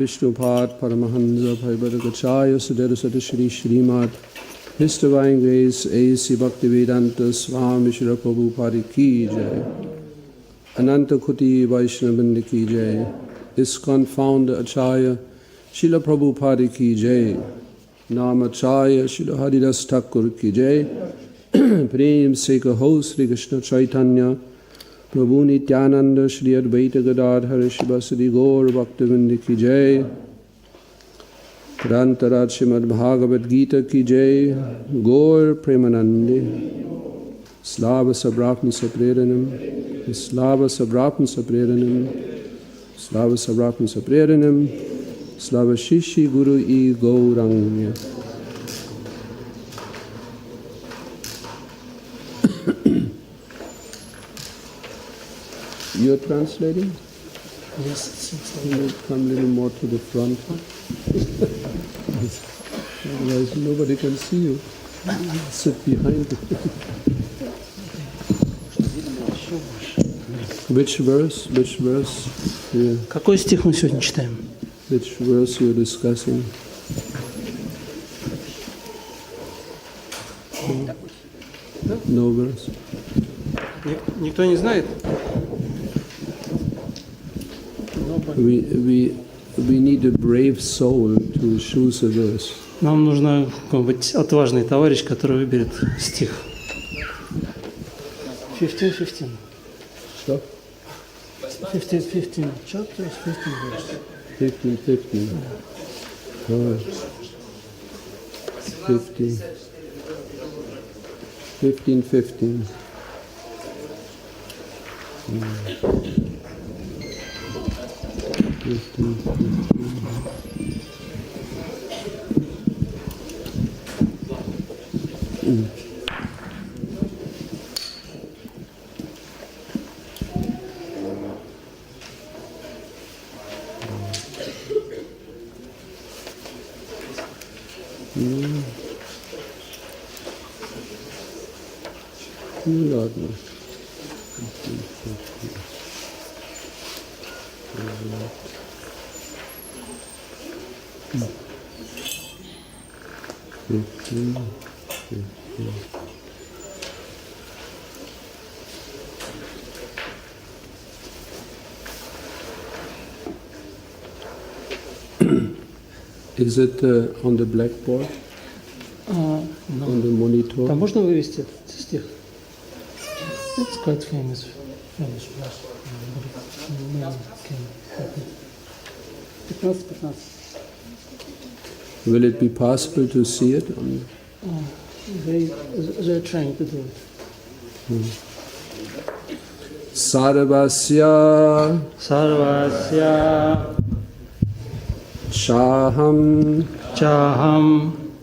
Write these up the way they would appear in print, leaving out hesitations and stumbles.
Vishnupat Paramahansa Bhaivaragachaya Sudera Shri Srimad His Divine Grace A.C. Bhaktivedanta Swami Shri Prabhupada Ki Jai Ananta Kuti Vaishnavanda Ki Jai ISKCON Founder Acharya Srila Prabhupada Ki Jai Namacharya Srila Haridas Thakur Ki Jai Prem Seka Ho Sri Krishna Chaitanya Prabhu Nityananda Shri Advaita Gadadhara Shivasadi Gaur Bhaktivinoda Ki Jai Grantaraj Srimad Bhagavad Gita Ki Jai Gaur Premanande Slava Sabrapna Sapreranam Slava Sabrapna Sapreranam Slava Sabrapna Sapreranam Slava Shishi Guru I Gaurangya. You're translating? Yes. Can you come a little more to the front? Otherwise nobody can see you. Sit behind you. Which verse? Yeah. Какой стих мы сегодня читаем? Which verse you're discussing? No verse. Никто не знает? We need a brave soul to choose a verse. Нам нужно какой-нибудь отважный товарищ, который выберет стих. 15. Что? 15 chapters, 15 verses. 15. Alright. 15. Ладно. Is it on the blackboard? On the monitor? Там можно вывести этот стих? It's quite famous verse. 15. Will it be possible to see it? They're trying to do it. Sarvasya Chaham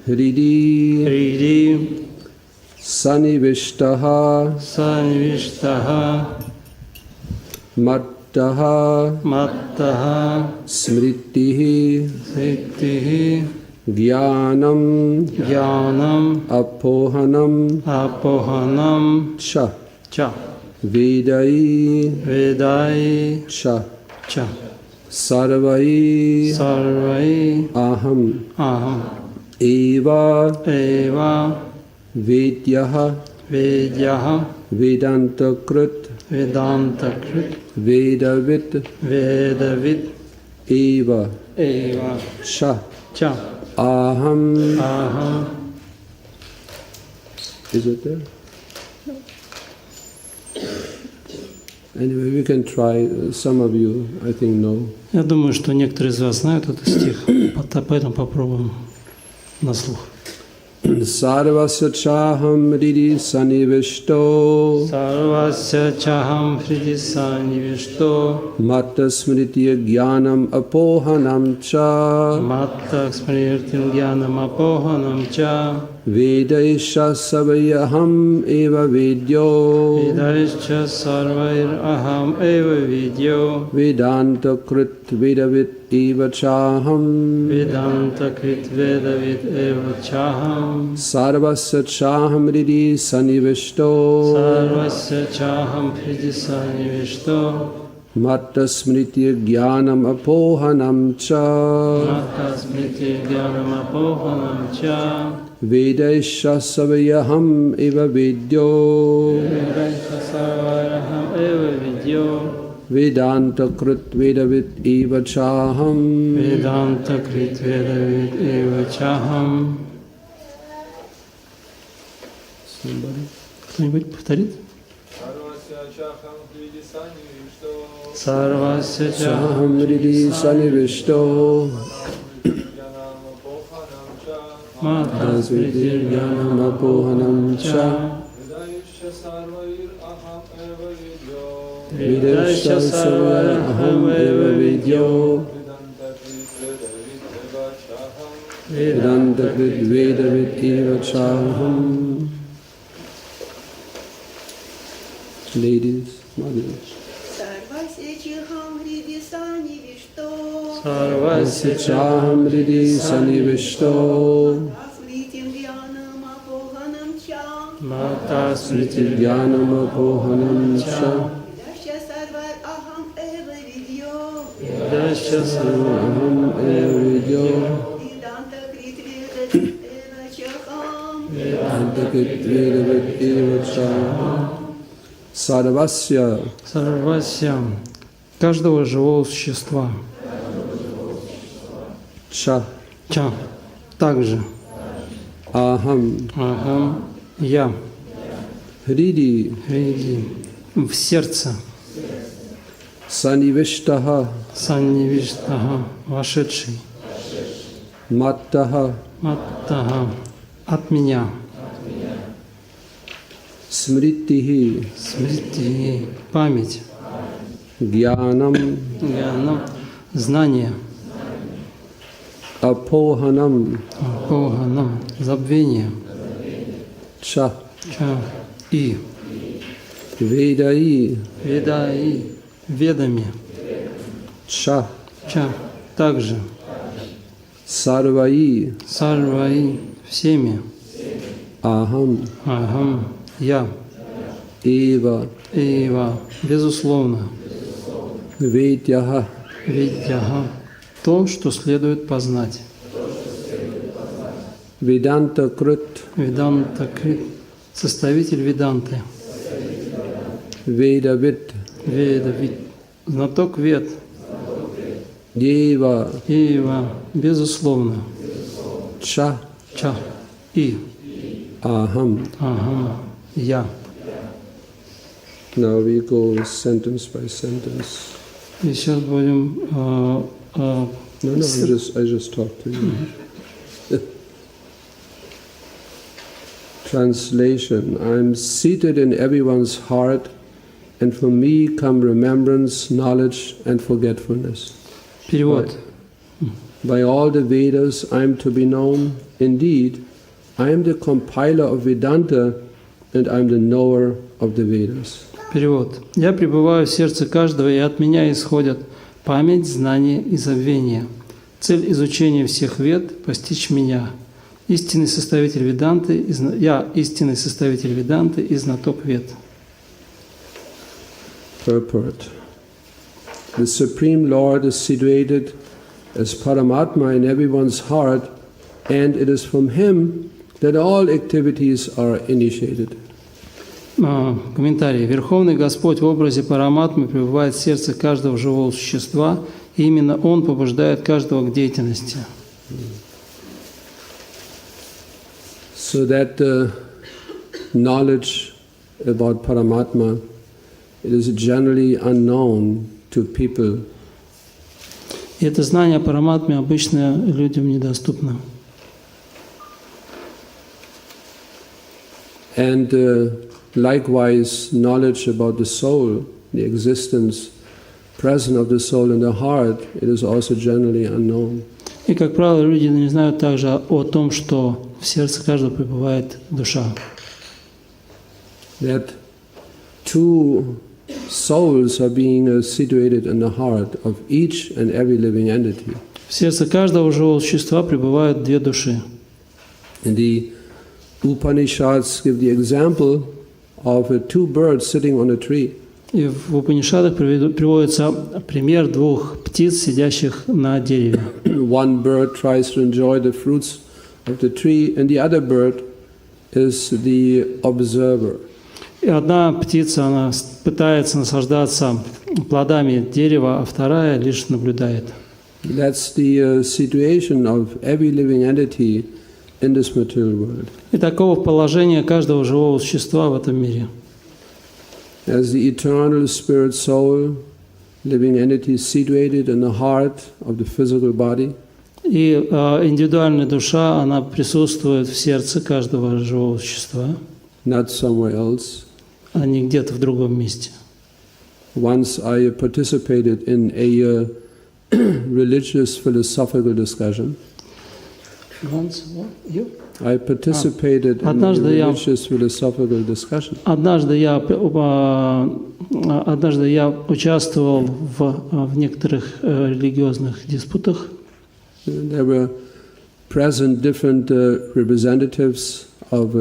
Hridi Sanivishtaha Mattaha Smritihi Jnanam Apohanam Cha Vedai Cha Sarvai Aham Eva Vedyaha Vedantakrit Vedavit Eva Cha Aham. Is it there? Anyway, we can try. Some of you, I think, know. Я думаю, что некоторые из вас знают этот стих, поэтому попробуем на слух. Sarvasya chaham hridi sanivishto Matta smritiya jnanam apohanam cha Vedaisha savayaham eva vidyo Vedanta krit vedavit eva chaham Sarvasya chaham hridi sanivishto Matta smritiya jnanam apohanam cha Vedaisha savayaham eva vidyo Vedanta krit vedavit eva chaham Кто-нибудь повторит? Sarvasya chaham hridi sanivishto Matta smritiya jnanam apohanam cha Vedasya sarvaham eva vidyo Vedanta krit vedavit eva chaham. Ladies, mothers. Sarvasya hridi sanivishto Mata smriti dhyanam apohanam cha Dasya sarvaham eva vidyo Vedanta kritveda eva cha Sarvasya каждого живого существа. Cha Также. Aham Я. Hridi В сердце. Sanivishtaha Вошедший. Mattaha От меня. Smritihi Память. Jnanam Знание. Apohanam Забвение. Cha И. Vedai Ведами. Cha Также. Sarvai Всеми. Aham Я. Eva Безусловно. Vedyaha То, что следует познать. Vedanta Krut Веданта составитель Веданты. Vedavit Знаток Вед. Deva Безусловно. Cha И. Aham. Я. Now we go sentence by sentence. И сейчас будем... No, I just talk to you. Translation. I am seated in everyone's heart, and from me come remembrance, knowledge, and forgetfulness. Перевод. By all the Vedas I am to be known. Indeed, I am the compiler of Vedanta, and I am the knower of the Vedas. Перевод. Я пребываю в сердце каждого, и от меня исходят память, знание и забвение. Цель изучения всех вед – постичь меня. Истинный составитель Веданты, я истинный составитель Веданты и знаток вед. Purport. The Supreme Lord is situated as Paramatma in everyone's heart, and it is from Him that all activities are initiated. Комментарий. Верховный Господь в образе Параматмы пребывает в сердце каждого живого существа, и именно Он побуждает каждого к деятельности. So that knowledge about Paramatma, it is generally unknown to people. И это знание о Параматме обычно людям недоступно. And likewise, knowledge about the soul, the existence, presence of the soul in the heart, it is also generally unknown. И, как правило, люди не знают также о том, что в сердце каждого пребывает душа. That two souls are being situated in the heart of each and every living entity. В сердце каждого живого существа пребывают две души. And the Upanishads give the example of two birds sitting on a tree. И в Упанишадах приводится пример двух птиц, сидящих на дереве. One bird tries to enjoy the fruits of the tree, and the other bird is the observer. И одна птица, она пытается наслаждаться плодами дерева, а вторая лишь наблюдает. That's the situation of every living entity in this material world. И таково положение каждого живого существа в этом мире. As the eternal spirit soul, living entity situated in the heart of the physical body. И индивидуальная душа, она присутствует в сердце каждого живого существа, Not somewhere else. а не где-то в другом месте. Once I participated in a religious philosophical discussion. Once, what? You? I participated in Однажды я- religious philosophical discussion. Однажды я участвовал в некоторых религиозных диспутах. There were present different representatives of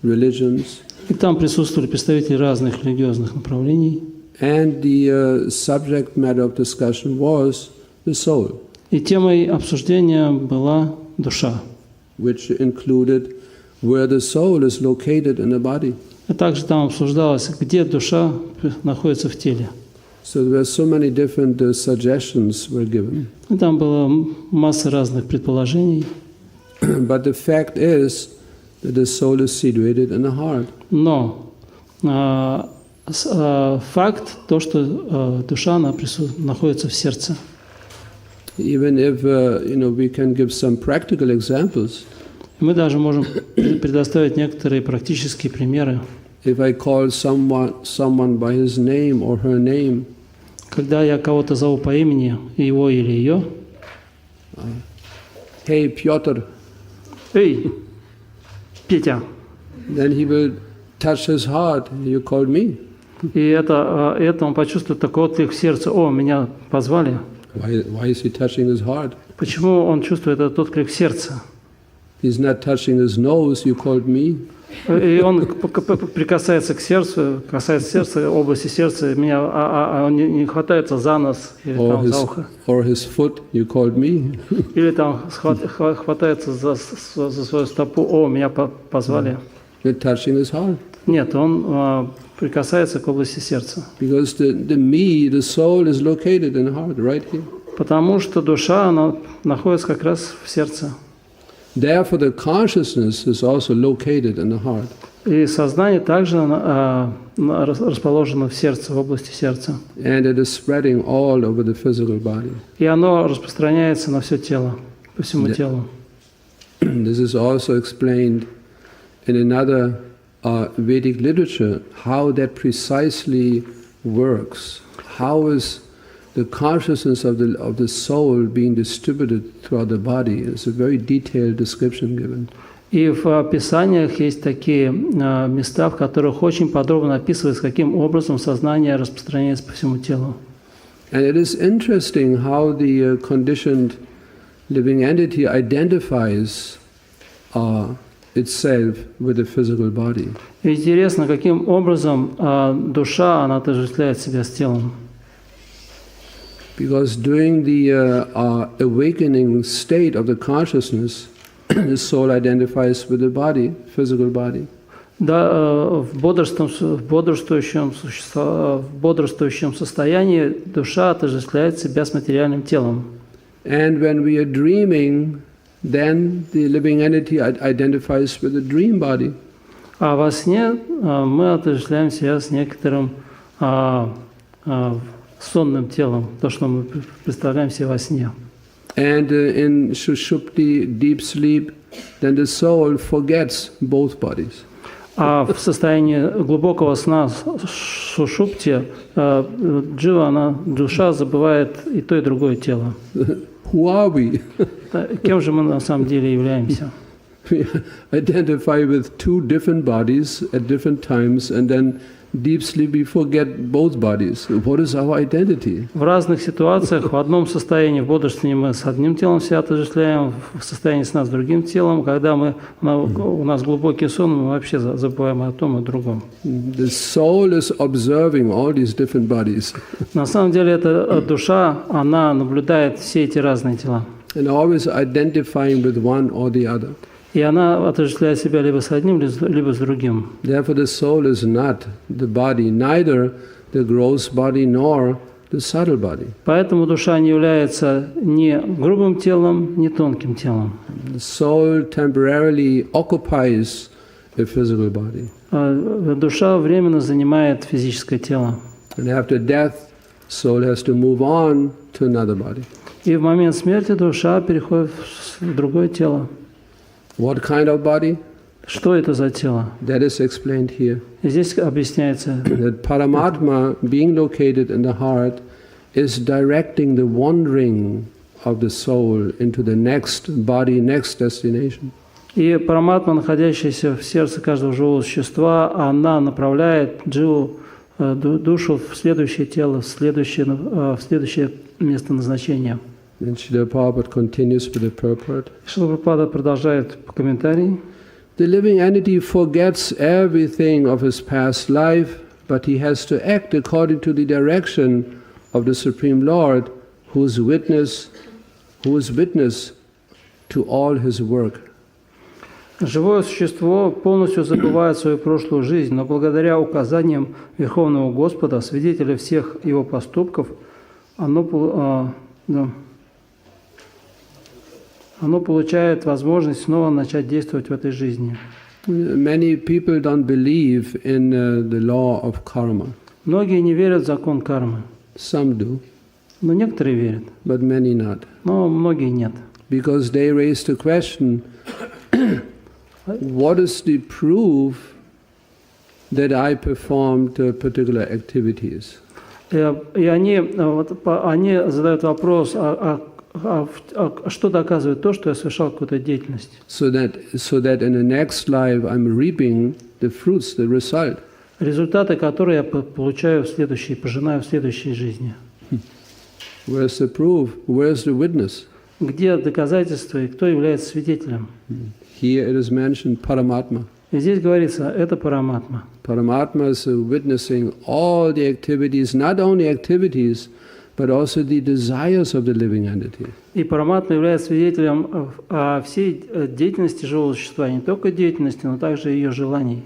religions, И там присутствовали представители разных религиозных направлений. and the subject matter of discussion was the soul, И темой обсуждения была душа. which included where the soul is located in the body. И также там обсуждалось, где душа находится в теле. So there were so many different suggestions were given. И там была масса разных предположений. But the fact is that the soul is situated in the heart. Но факт то, что душа она находится в сердце. Even if we can give some practical examples. Мы даже можем предоставить некоторые практические примеры. If I call someone by his name or her name, Когда я кого-то зову по имени, его или ее, hey Pyotr, «Эй, Петя!» then he will touch his heart. You called me. И это он почувствует такой отклик в сердце. «О, меня позвали». Why is he touching his heart? Почему он чувствует этот отклик в сердце? He's not touching his nose. You called me. И он прикасается к сердцу, касается сердца, области сердца, меня, он не хватается за нос или там, за ухо. Or his foot. You called me. Или там хватается за свою стопу. «О, меня позвали». You're touching his heart. Нет, он прикасается к области сердца. Because the soul is located in the heart, right here. Потому что душа, она находится как раз в сердце. Therefore, the consciousness is also located in the heart. И сознание также расположено в сердце, в области сердца. And it is spreading all over the physical body. И оно распространяется на все тело, по всему телу. This is also explained in another Vedic literature, how that precisely works. How is the consciousness of the soul being distributed throughout the body? It's a very detailed description given. И в Писаниях есть такие места, в которых очень подробно описывается, каким образом сознание распространяется по всему телу. And it is interesting how the conditioned living entity identifies itself with the physical body. Интересно, каким образом душа, она отождествляет себя с телом. Because during the awakening state of the consciousness, the soul identifies with the body, physical body. Да, в бодрствующем состоянии душа отождествляет себя с материальным телом. And when we are dreaming, then the living entity identifies with the dream body. А во сне мы отождествляем себя с некоторым сонным телом, то, что мы представляем себе во сне. And in Sushupti, deep sleep, then the soul forgets both bodies. А в состоянии глубокого сна, сушупти, джива, душа забывает и то, и другое тело. Who are we? Кем же мы на самом деле являемся? We identify with two different bodies at different times, and then deep sleep we forget both bodies. What is our identity? В разных ситуациях, в одном состоянии, в бодрствовании мы с одним телом себя отождествляем, в состоянии сна с другим телом. Когда у нас глубокий сон, мы вообще забываем о том и другом. The soul is observing all these different bodies. На самом деле, эта душа, она наблюдает все эти разные тела. And always identifying with one or the other. И она отождествляет себя либо с одним, либо с другим. Therefore, the soul is not the body, neither the gross body nor the subtle body. Поэтому душа не является ни грубым телом, ни тонким телом. The soul temporarily occupies a physical body. Душа временно занимает физическое тело. And after death, soul has to move on to another body. И в момент смерти душа переходит в другое тело. What kind of body? Что это за тело? That is explained here. И здесь объясняется, That Paramatma, being located in the heart, is directing the wandering of the soul into the next body, next destination. И Параматма, находящаяся в сердце каждого живого существа, она направляет душу в следующее тело, в следующее место назначения. And Srila Prabhupada continues with the purport. Шрила Прабхупада продолжает комментарий. The living entity forgets everything of his past life, but he has to act according to the direction of the Supreme Lord, who is witness to all his work. Живое существо полностью забывает свою прошлую жизнь, но благодаря указаниям Верховного Господа, свидетеля всех его поступков, оно получает возможность снова начать действовать в этой жизни. Many people don't believe in the law of karma. Многие не верят в закон кармы. Some do, Но некоторые верят, but many not. но многие нет. Because they raise the question, what is the proof that I performed particular activities? И они задают вопрос, что доказывает то, что я совершал какую-то деятельность? So that in the next life I'm reaping the fruits, the result. Результаты, которые я получаю в следующей, пожинаю в следующей жизни. Where's the proof? Where's the witness? Где доказательства и кто является свидетелем? Here it is mentioned Paramatma. И здесь говорится, это Параматма. Paramatma is witnessing all the activities, not only activities, but also the desires of the living entity. И Параматма является свидетелем всей деятельности живого существа, не только деятельности, но также ее желаний.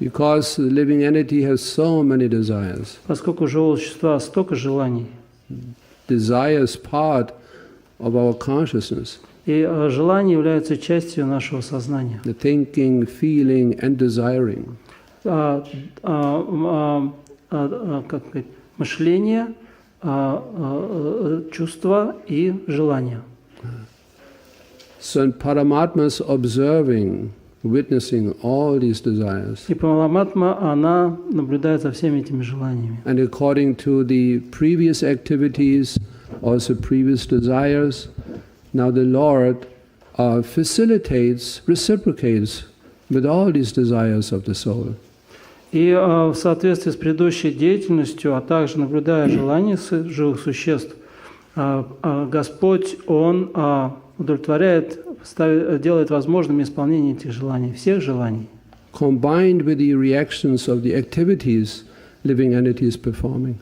Because the living entity has so many desires. Поскольку у живого существа столько желаний. Desire is part of our consciousness. И желания являются частью нашего сознания. The thinking, feeling, and desiring. Как сказать, мышление, чувства и желания. So Paramatma is observing, witnessing all these desires. И Параматма, она наблюдает за всеми этими желаниями. And according to the previous activities, also previous desires, now the Lord facilitates, reciprocates with all these desires of the soul. И в соответствии с предыдущей деятельностью, а также наблюдая желания живых существ, Господь, Он удовлетворяет, делает возможным исполнение этих желаний, всех желаний. Combined with the reactions of the activities living entities performing.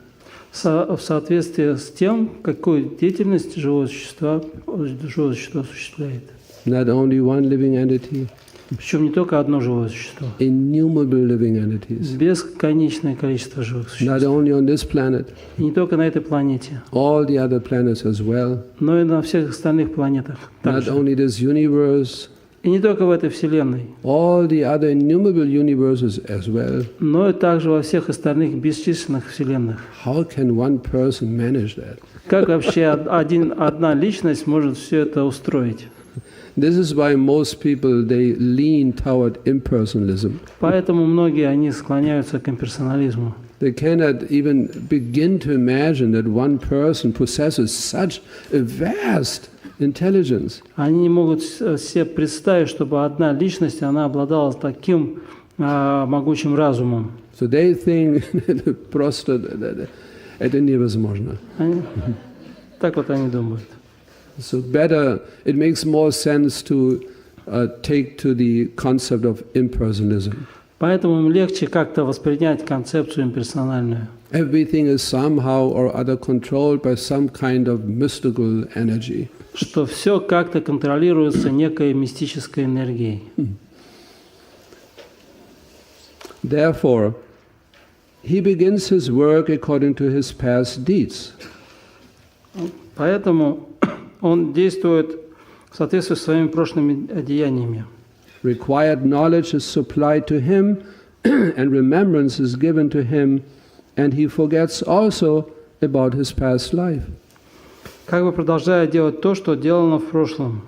В соответствии с тем, какую деятельность живое существо осуществляет. Not only one living entity. Причем не только одно живое существо. Innumerable living entities. Бесконечное количество живых существ. Not only on this planet. И не только на этой планете. All the other planets as well. Но и на всех остальных планетах также. Not only this universe. И не только в этой Вселенной. All the other innumerable universes as well. Но и также во всех остальных бесчисленных вселенных. How can one person manage that? Как вообще одна личность может все это устроить? This is why most people they lean toward impersonalism. Поэтому многие они склоняются к имперсонализму. They cannot even begin to imagine that one person possesses such a vast intelligence. Они не могут себе представить, чтобы одна личность она обладала таким могучим разумом. So they think просто это невозможно. Так вот они думают. So better, it makes more sense to take to the concept of impersonalism. Поэтому им легче как-то воспринять концепцию имперсональную. Everything is somehow or other controlled by some kind of mystical energy. Что все как-то контролируется некой мистической энергией. Therefore, he begins his work according to his past deeds. Поэтому он действует в соответствии с своими прошлыми деяниями. Required knowledge is supplied to him, and remembrance is given to him, and he forgets also about his past life. Как бы продолжая делать то, что делано в прошлом.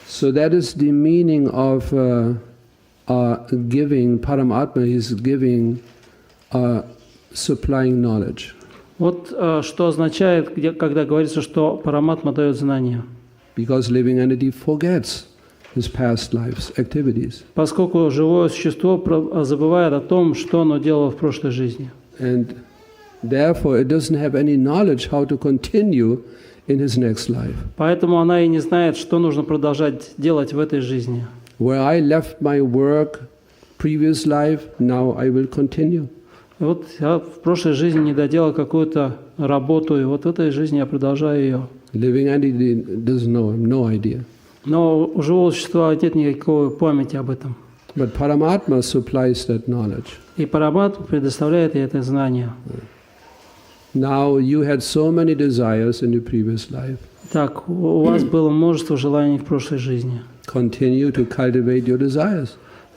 So that is the meaning of giving. Paramatma is giving, supplying knowledge. Вот что означает, когда говорится, что Параматма дает знание. Because living entity forgets his past life's activities. Поскольку живое существо забывает о том, что оно делало в прошлой жизни. And therefore it doesn't have any knowledge how to continue in his next life. Поэтому она и не знает, что нужно продолжать делать в этой жизни. Where I left my work previous life, now I will continue. И вот я в прошлой жизни не доделал какую-то работу, и вот в этой жизни я продолжаю ее. Living entity doesn't know, no idea. Но у живого существа нет никакой памяти об этом. But Paramatma supplies that knowledge. И Параматма предоставляет ей это знание. Now you had so many desires in your previous life. Так, у вас было множество желаний в прошлой жизни. Continue to cultivate your desires.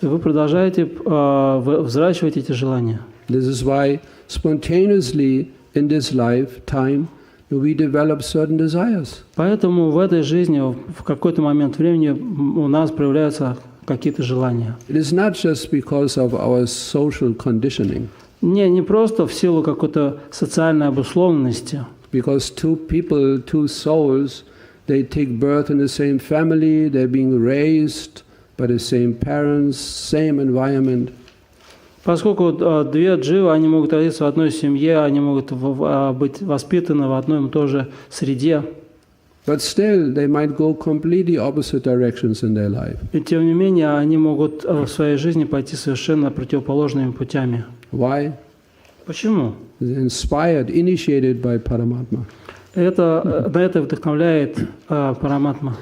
И вы продолжаете взращивать эти желания. This is why spontaneously in this lifetime we develop certain desires. Поэтому в этой жизни в какой-то момент времени у нас проявляются какие-то желания. It is not just because of our social conditioning. Не просто в силу какой-то социальной обусловленности. Because two people, two souls, they take birth in the same family, they're being raised by the same parents, same environment. Поскольку две дживы, они могут родиться в одной семье, они могут быть воспитаны в одной и той же среде. But still, they might go completely opposite directions in their life. И тем не менее, они могут в своей жизни пойти совершенно противоположными путями. Why? Почему? They're inspired, initiated by Paramatma. На это вдохновляет Параматма.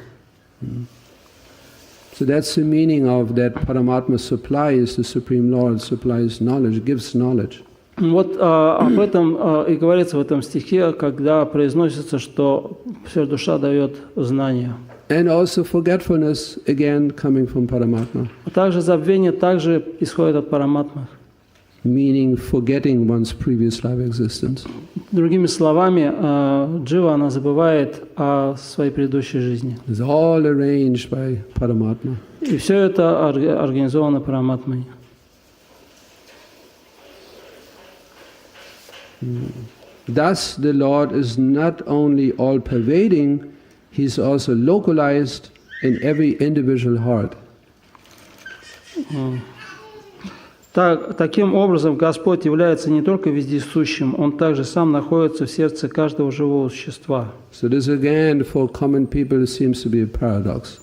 So that's the meaning of that Paramatma supplies, the Supreme Lord supplies knowledge, gives knowledge. Вот об этом и говорится в этом стихе, когда произносится, что вся душа дает знание. And also forgetfulness, again, coming from Paramatma. А также забвение также исходит от Параматмы. Meaning forgetting one's previous life existence. Другими словами, джива, она забывает о своей предыдущей жизни. It's all arranged by Paramatma. И все это организовано Параматмой. Thus, the Lord is not only all-pervading, He is also localized in every individual heart. Таким образом, Господь является не только вездесущим, Он также сам находится в сердце каждого живого существа. So this again, for common people, seems to be a paradox.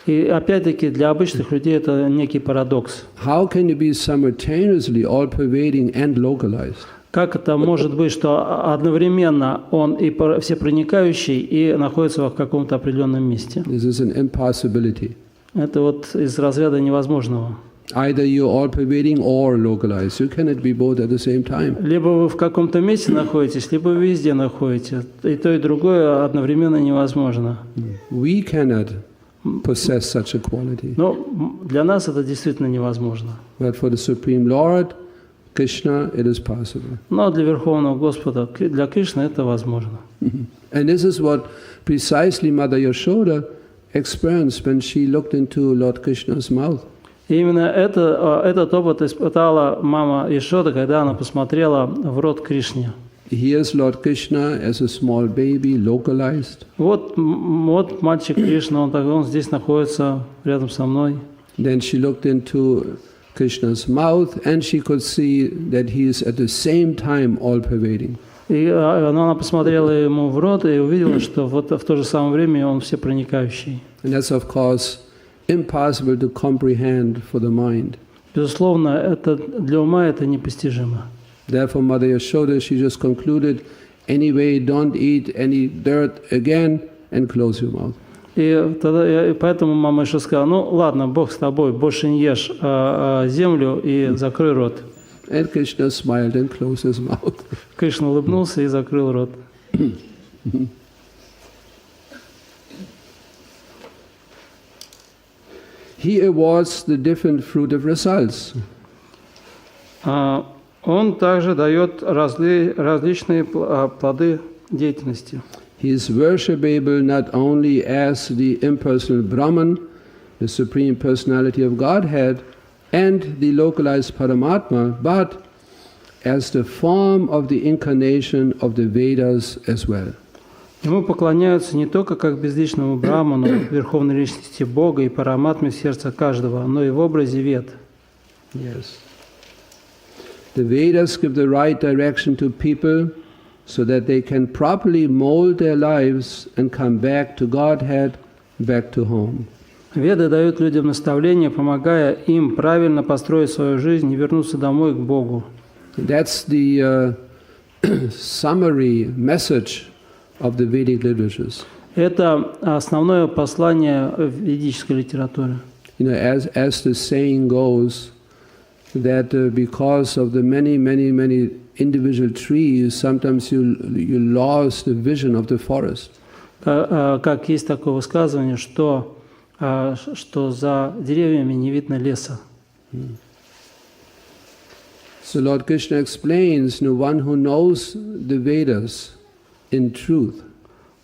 И опять-таки для обычных людей это некий парадокс. How can you be simultaneously all-pervading and localized? Как это может быть, что одновременно Он и всепроникающий, и находится в каком-то определенном месте? This is an impossibility. Это вот из разряда невозможного. Either you're all-pervading or localized. You cannot be both at the same time. Либо вы в каком-то месте находитесь, либо вы везде находитесь. И то, и другое одновременно невозможно. We cannot possess such a quality. Но для нас это действительно невозможно. But for the Supreme Lord, Krishna, it is possible. Но для Верховного Господа, для Кришны это возможно. And this is what precisely Mother Yashoda experienced when she looked into Lord Krishna's mouth. И именно этот опыт испытала мама Ишода, когда она посмотрела в рот Кришне. Here's Lord Krishna as a small baby, localized. Вот мальчик Кришна, он здесь находится рядом со мной. Then she looked into Krishna's mouth and she could see that he is at the same time all-pervading. И она посмотрела ему в рот и увидела, что вот в то же самое время он всепроникающий. And that's of course impossible to comprehend for the mind. Безусловно, это для ума это непостижимо. Therefore, Mother Yashoda, she just concluded, anyway, don't eat any dirt again and close your mouth. И поэтому мама еще сказала, ну ладно, Бог с тобой, больше не ешь землю и закрой рот. And Krishna smiled and closed his mouth. Кришна улыбнулся и закрыл рот. He awards the different fruitive results. Он также дает различные плоды деятельности. He is worshipable not only as the impersonal Brahman, the Supreme Personality of Godhead, and the localized Paramatma, but as the form of the incarnation of the Vedas as well. Ему поклоняются не только как безличному Брахману, верховной личности Бога и Параматме в сердце каждого, но и в образе Вед. Yes. The Vedas give the right direction to people so that they can properly mold their lives and come back to Godhead, back to home. Веды дают людям наставления, помогая им правильно построить свою жизнь и вернуться домой к Богу. That's the summary message of the Vedic literatures. Это основное послание ведической литературы. You know, as the saying goes, that because of the many individual trees, sometimes you lost the vision of the forest. Как есть такое высказывание, что за деревьями не видно леса. So Lord Krishna explains, one who knows the Vedas in truth,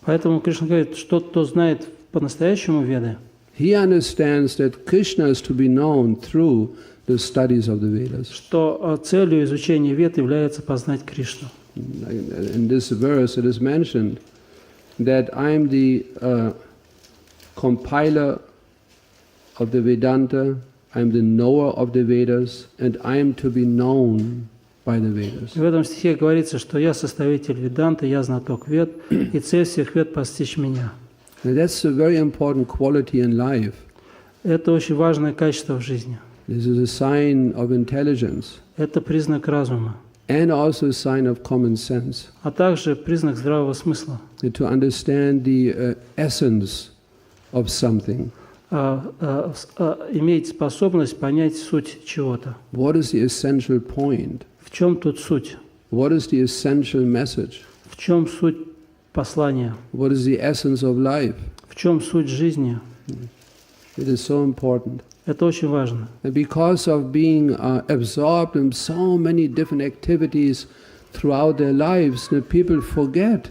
Поэтому Кришна говорит, что кто знает по-настоящему Веды, he understands that Krishna is to be known through the studies of the Vedas. что целью изучения Вед является познать Кришну. In this verse it is mentioned that I am the compiler of the Vedanta, I am the knower of the Vedas, and I am to be known by the Vedas. И в этом стихе говорится, что я составитель Веданты, я знаток Вед, и цель всех Вед постичь меня. And that's a very important quality in life. Это очень важное качество в жизни. This is a sign of intelligence Это признак разума, and also a sign of common sense. а также признак здравого смысла. To understand the essence of something. Иметь способность понять суть чего-то. What is the essential point? В чем тут суть? What is the essential message? В чем суть послания? What is the essence of life? В чем суть жизни? It is so important. Это очень важно. And because of being absorbed in so many different activities throughout their lives, people forget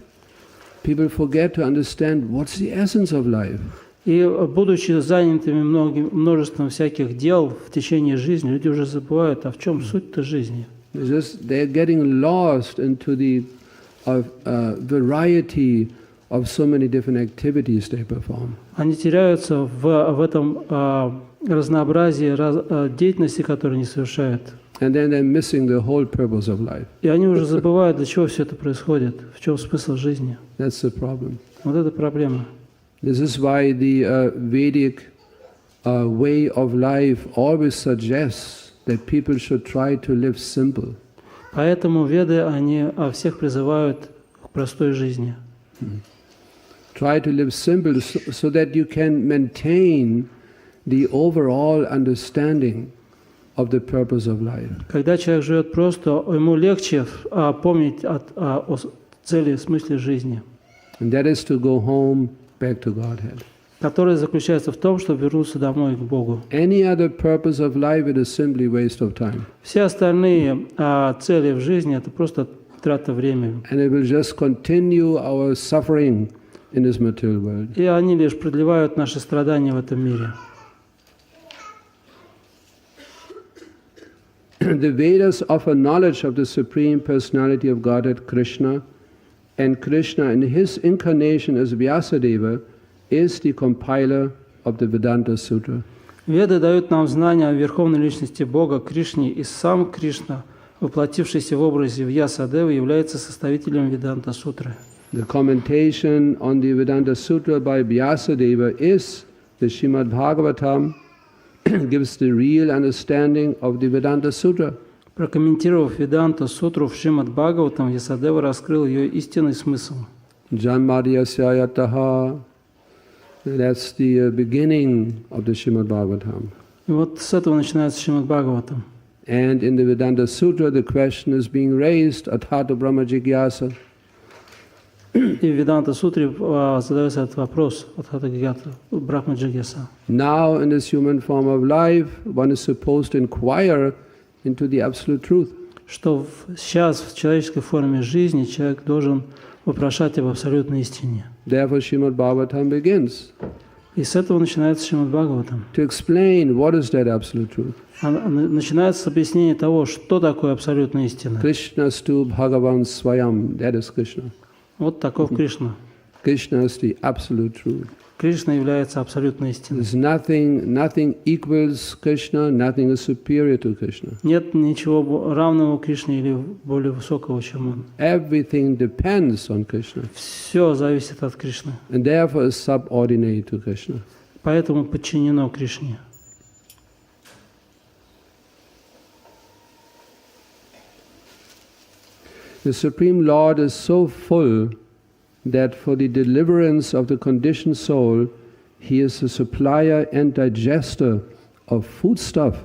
to understand what's the essence of life. И будучи занятыми множеством всяких дел в течение жизни, люди уже забывают, а в чем суть-то жизни. They're getting lost into the variety of so many different activities they perform. Они теряются в этом разнообразии деятельности, которые они совершают. And then they're missing the whole purpose of life. И они уже забывают, для чего все это происходит, в чем смысл жизни. That's the problem. Вот это проблема. This is why the Vedic way of life always suggests that people should try to live simple. Поэтому Веды, они всех призывают к простой жизни. Try to live simple so that you can maintain the overall understanding of the purpose of life. Когда человек живет просто, ему легче помнить о цели, смысле жизни. And that is to go home back to Godhead. Который заключается в том, чтобы вернуться домой к Богу. Any other purpose of life, it is simply waste of time. Все остальные цели в жизни — это просто трата времени. And it will just continue our suffering in this material world. И они лишь продлевают наши страдания в этом мире. The Vedas offer knowledge of the Supreme Personality of Godhead, Krishna, and Krishna in his incarnation as Vyasadeva is the compiler of the Vedanta Sutra. Веды дают нам знания о верховной личности Бога, Кришне, и сам Кришна, воплотившийся в образе Вьясадевы, является составителем Веданта Сутры. The commentation on the Vedanta Sutra by Vyasadeva is the Srimad Bhagavatam, gives the real understanding of the Vedanta Sutra. Прокомментировав Веданта Сутру в Шримад Бхагаватам, Вьясадева раскрыл ее истинный смысл. Janmadhyasya. That's the beginning of the Srimad Bhagavatam. И вот с этого начинается Шримад Бхагаватам. And in the Vedanta Sutra, the question is being raised, Athata Brahma Jigyasa. И в Веданта Сутре задается этот вопрос, Аthata Jigyasa, Брахма Джигьяса. Now, in this human form of life, one is supposed to inquire into the absolute truth. Что сейчас в человеческой форме жизни человек должен вопрошать об абсолютной истине. Therefore, Srimad Bhagavatam begins. И с этого начинается Шримад Бхагаватам. to explain what is that absolute truth. Начинается с объяснения того, что такое абсолютная истина. Krishnastu Bhagavan Swayam, that is Krishna. Вот таков Кришна. Krishna is the absolute truth. Кришна является абсолютной истиной. There's nothing equals Krishna, nothing is superior to Krishna. Нет ничего равного Кришне или более высокого, чем он. Everything depends on Krishna, Все зависит от Кришны. and therefore is subordinate to Krishna. Поэтому подчинено Кришне. The Supreme Lord is so full that for the deliverance of the conditioned soul, He is the supplier and digester of foodstuff,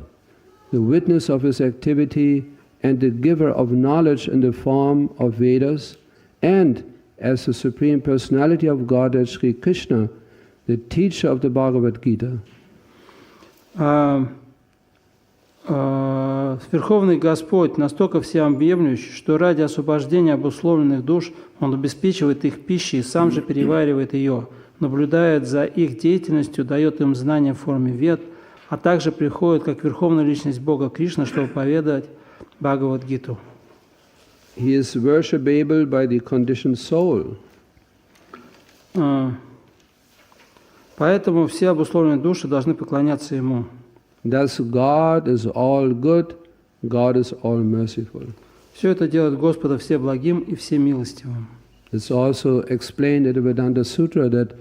the witness of His activity, and the giver of knowledge in the form of Vedas, and as the Supreme Personality of Godhead, Sri Krishna, the teacher of the Bhagavad Gita. Верховный Господь настолько всеобъемлющий, что ради освобождения обусловленных душ Он обеспечивает их пищей и сам же переваривает ее, наблюдает за их деятельностью, дает им знания в форме вед, а также приходит как Верховная Личность Бога Кришна, чтобы поведать Бхагавад-гиту. He is worshipable by the conditioned soul. Поэтому все обусловленные души должны поклоняться Ему. Thus God is all good, God is all merciful. Все это делает Господа все благим и все милостивым. It's also explained in the Vedanta Sutra that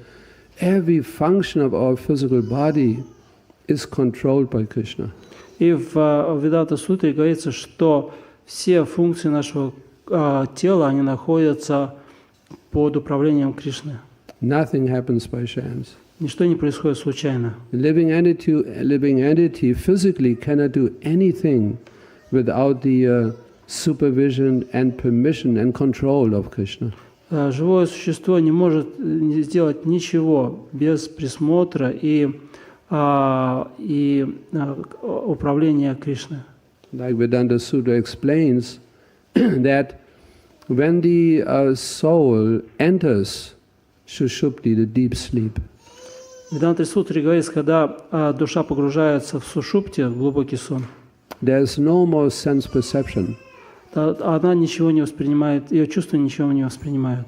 every function of our physical body is controlled by Krishna. И в Веданта-сутре говорится, что все функции нашего тела, они находятся под управлением Кришны. Nothing happens by chance. Ничто не происходит случайно. The living entity physically cannot do anything without the supervision and permission and control of Krishna. Живое существо не может сделать ничего без присмотра и управления Кришны. Like Vedanta Sutra explains that when the soul enters Sushupti, the deep sleep, В Веданта-сутре говорится, когда душа погружается в сушупти, в глубокий сон, there is no more sense perception. Она ничего не воспринимает, ее чувства ничего не воспринимают.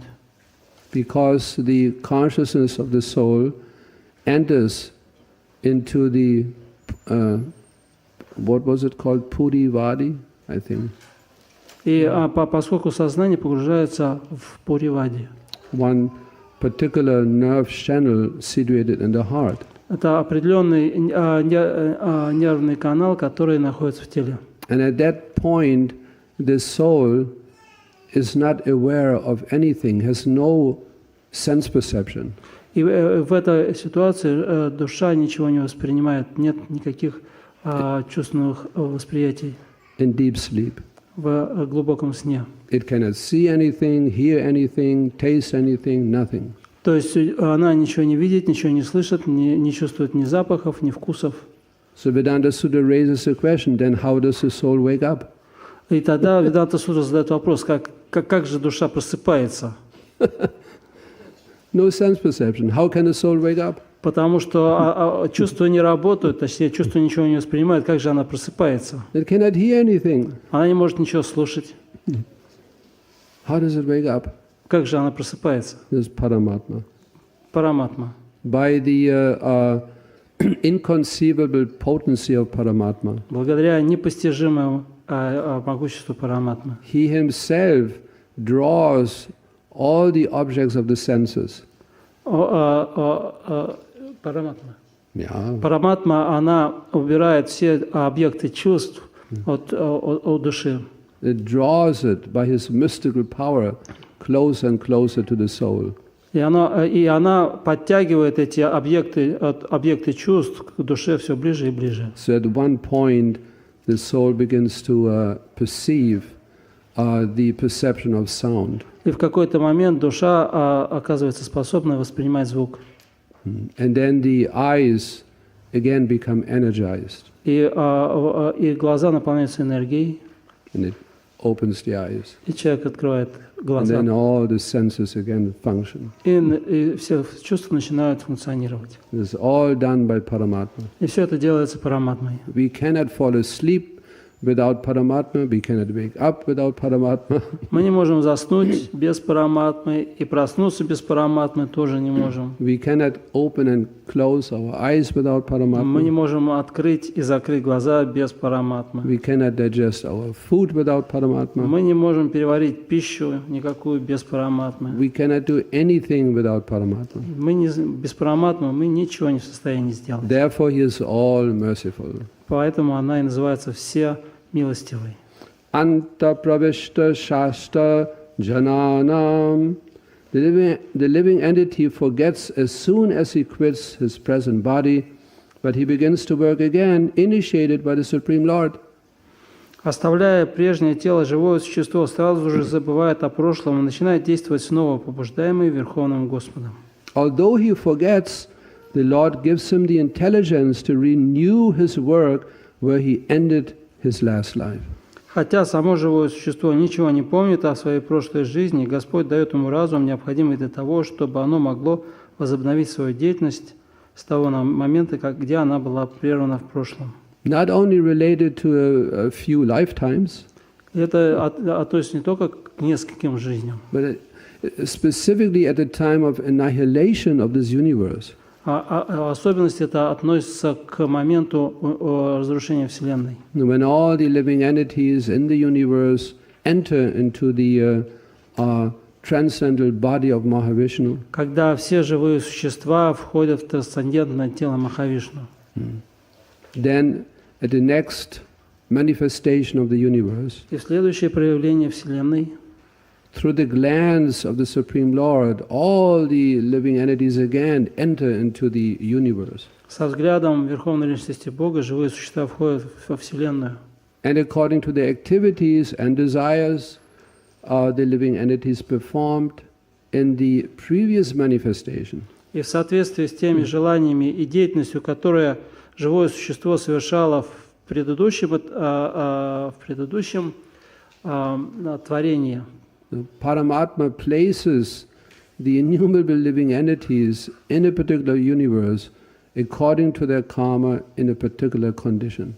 Because the consciousness of the soul enters into the, what was it called, Purivadi, I think. И поскольку сознание погружается в Пуривади, One particular nerve channel situated in the heart. это определенный нервный канал, который находится в теле. And at that point, the soul is not aware of anything, has no sense perception. И в этой ситуации душа ничего не воспринимает, нет никаких чувственных восприятий. In deep sleep. В глубоком сне. It cannot see anything, hear anything, taste anything, nothing. То есть она ничего не видит, ничего не слышит, не чувствует ни запахов, ни вкусов. So Vedanta Sutta raises the question, then how does the soul wake up? И тогда Веданта Сутра задает вопрос, как же душа просыпается? No sense perception. How can the soul wake up? Потому что чувства не работают, точнее, чувства ничего не воспринимают, как же она просыпается? It cannot hear anything. Она не может ничего слушать. How does it wake up? Как же она просыпается? This is Paramatma. Параматма. By the inconceivable potency of Paramatma. Благодаря непостижимому могуществу Параматмы. He himself draws all the objects of the senses. Параматма. Yeah. Параматма, она убирает все объекты чувств от души. It draws it by his mystical power closer and closer to the soul. И она подтягивает эти объекты чувств к душе все ближе и ближе. So at one point, the soul begins to perceive the perception of sound. И в какой-то момент душа оказывается способна воспринимать звук. And then the eyes again become energized. И глаза наполняются энергией. And opens the eyes. и человек открывает And глаза. then all the senses again function. И все чувства начинают функционировать. This is all done by Paramatma. И все это делается Параматмой. We cannot fall asleep without Paramatma. We cannot wake up without Paramatma. Мы не можем заснуть без Параматмы, и проснуться без Параматмы тоже не можем. We cannot open and close our eyes without Мы не Paramatma. можем открыть и закрыть глаза без Параматмы. We cannot digest our food without Paramatma. Мы не можем переварить пищу никакую без Параматмы. We cannot do anything without Paramatma. Без Параматмы мы ничего не в состоянии сделать. Therefore, He is all merciful. Поэтому она и называется «все милостивой». Anta pravishta shasta jananam. The living entity forgets as soon as he quits his present body, but he begins to work again, initiated by the Supreme Lord. Оставляя прежнее тело, живое существо сразу же забывает о прошлом и начинает действовать снова, побуждаемый Верховным Господом. Although he forgets, the Lord gives him the intelligence to renew his work where he ended his last life. Хотя само живое существо ничего не помнит о своей прошлой жизни, Господь дает ему разум, необходимый для того, чтобы оно могло возобновить свою деятельность с того момента, где она была прервана в прошлом. Not only related to a few lifetimes, Это относится не только к нескольким жизням, but specifically at the time of annihilation of this universe. в особенности это относится к моменту разрушения Вселенной. When all the living entities in the universe enter into the transcendental body of Mahavishnu, Когда все живые существа входят в трансцендентное тело Махавишну, then at the next manifestation of the universe, и в следующее проявление Вселенной, through the glance of the Supreme Lord, all the living entities again enter into the universe. со взглядом Верховной Личности Бога живые существа входят во Вселенную. And according to the activities and desires the living entities performed in the previous manifestation, И в соответствии с теми желаниями и деятельностью, которые живое существо совершало в предыдущем творении, Paramatma places the innumerable living entities in a particular universe according to their karma in a particular condition.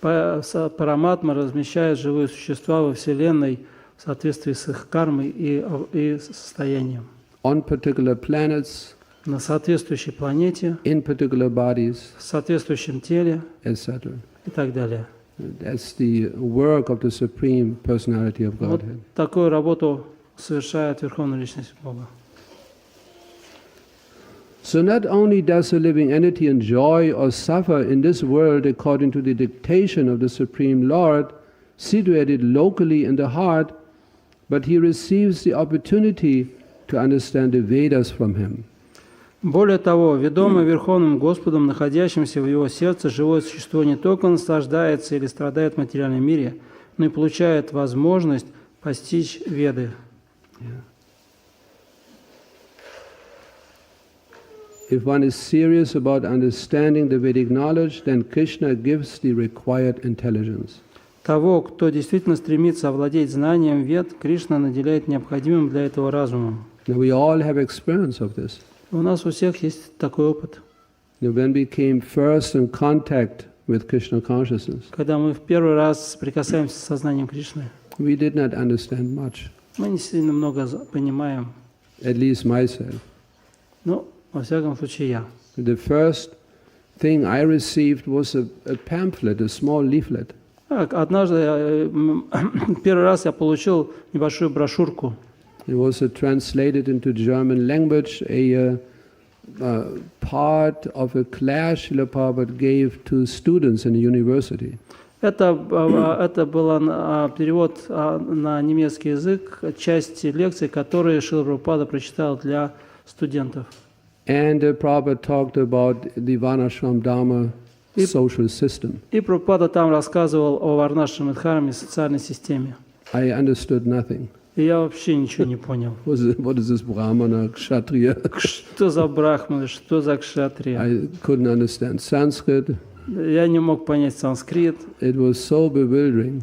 Параматма размещает живые существа во Вселенной в соответствии с их кармой и состоянием. On particular planets, На соответствующей планете, in particular bodies, в соответствующем теле etc. и так далее. That's the work of the Supreme Personality of Вот Godhead. такую работу совершает Верховная Личность Бога. So not only does a living entity enjoy or suffer in this world according to the dictation of the Supreme Lord, situated locally in the heart, but he receives the opportunity to understand the Vedas from him. Более того, ведомое Верховным Господом, находящимся в его сердце, живое существо не только наслаждается или страдает в материальном мире, но и получает возможность постичь Веды. If one is serious about understanding the Vedic knowledge, then Krishna gives the required intelligence. Того, кто действительно стремится овладеть знанием Вед, Кришна наделяет необходимым для этого разумом. Now we all have experience of this. У нас у всех есть такой опыт. Now when we came first in contact with Krishna consciousness, Когда мы в первый раз соприкасаемся с сознанием Кришны, we did not understand much, мы не сильно много понимаем. at least myself. Ну, во всяком случае, я. The first thing I received was a pamphlet, a small leaflet. Однажды, первый раз я получил небольшую брошюрку. It was translated into German language, a part of a class Srila Prabhupada gave to students in a university. Это был перевод на немецкий язык, часть лекций, которые Шрила Прабхупада прочитал для студентов. And Prabhupada talked about the Varnashram Dharma social system. И Прабхупада там рассказывал о Варнашрам-дхарме, социальной системе. I understood nothing. И я вообще ничего не понял. What is this Brahmana, Kshatriya? Что за брахманы, что за кшатрия? I couldn't understand Sanskrit. Я не мог понять санскрит. It was so bewildering.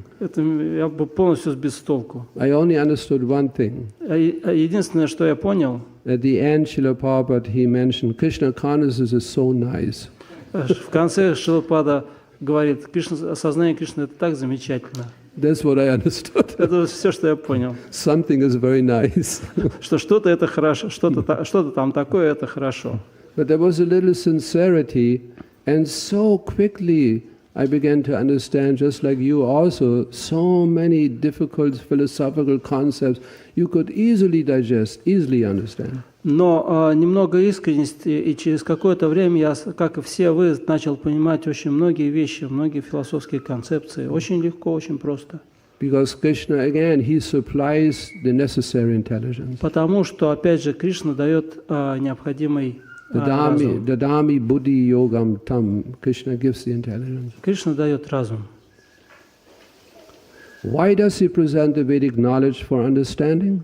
Я был полностью сбит с толку. I only understood one thing. Единственное, что я понял, At the end, Srila Prabhupada, he mentioned, Krishna consciousness is so nice. в конце Шилапада говорит, осознание Кришны — это так замечательно. That's what I understood. Это все, что я понял. Something is very nice. Что что-то это хорошо, что-то там такое — это хорошо. But there was a little sincerity, and so quickly I began to understand, just like you also, so many difficult philosophical concepts you could easily digest, easily understand. Но немного искренности, и через какое-то время я, как и все вы, начал понимать очень многие вещи, многие философские концепции. Очень легко, очень просто. Because Krishna, again, he supplies the necessary intelligence. Потому что, опять же, Кришна дает необходимый разум. Dadami buddhi yogam tam. Krishna gives the intelligence. Кришна дает разум. Why does he present the Vedic knowledge for understanding?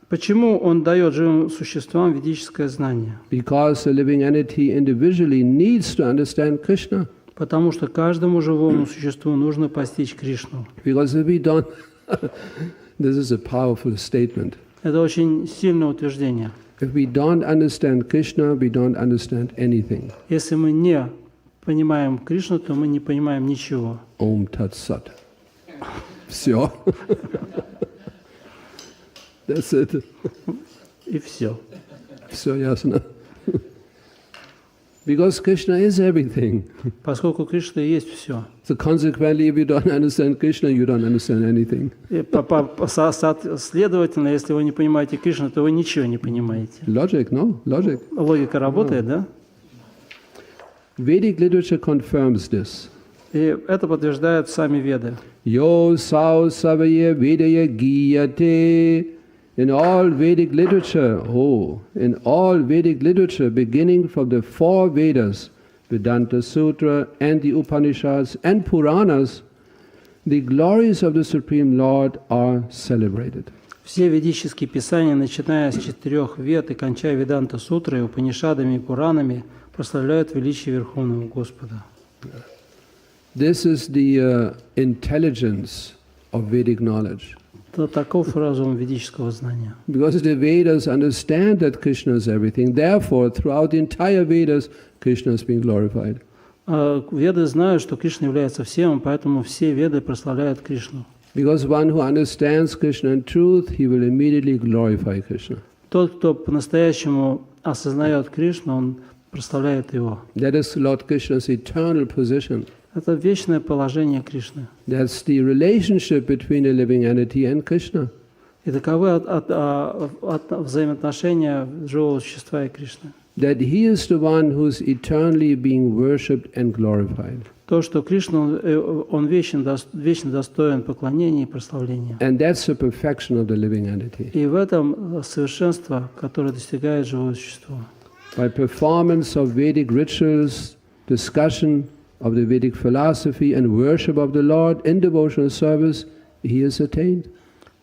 Почему он дает живым существам ведическое знание? Because the living entity individually needs to understand Krishna. Потому что каждому живому существу нужно постичь Кришну. Because if we don't, this is a powerful statement. Это очень сильное утверждение. If we don't understand Krishna, we don't understand anything. Если мы не понимаем Кришну, то мы не понимаем ничего. Om Tat Sat. Все. That's it. И все. Все ясно. Because Krishna is everything. Поскольку Кришна есть все. So consequently, if you don't understand Krishna, you don't understand anything. Следовательно, если вы не понимаете Кришну, то вы ничего не понимаете. Logic, no? Logic. Логика работает, да? Vedic literature confirms this. И это подтверждают сами Веды. Yo sao savaya vedaya giyate. In all Vedic literature, beginning from the four Vedas, Vedanta Sutra and the Upanishads and Puranas, the glories of the Supreme Lord are celebrated. Все ведические писания, начиная с 4 Вед и кончая Веданта Сутрой, Упанишадами и Пуранами, прославляют величие Верховного Господа. This is the intelligence of Vedic knowledge. Таков разум ведического знания. Because the Vedas understand that Krishna is everything, therefore, throughout the entire Vedas, Krishna is being glorified. Веды знают, что Кришна является всем, поэтому все Веды прославляют Кришну. Because one who understands Krishna in truth, he will immediately glorify Krishna. Тот, кто по-настоящему осознает Кришну, он прославляет его. That is Lord Krishna's eternal position. Это вечное положение Кришны. That's the relationship between a living entity and Krishna. И таковы взаимоотношения живого существа и Кришны. That he is the one who is eternally being worshipped and glorified. То, что Кришна, он вечно достоин поклонения и прославления. And that's the perfection of the living entity. И в этом совершенство, которое достигает живое существо. By performance of Vedic rituals, discussion of the Vedic philosophy and worship of the Lord in devotional service, he is attained.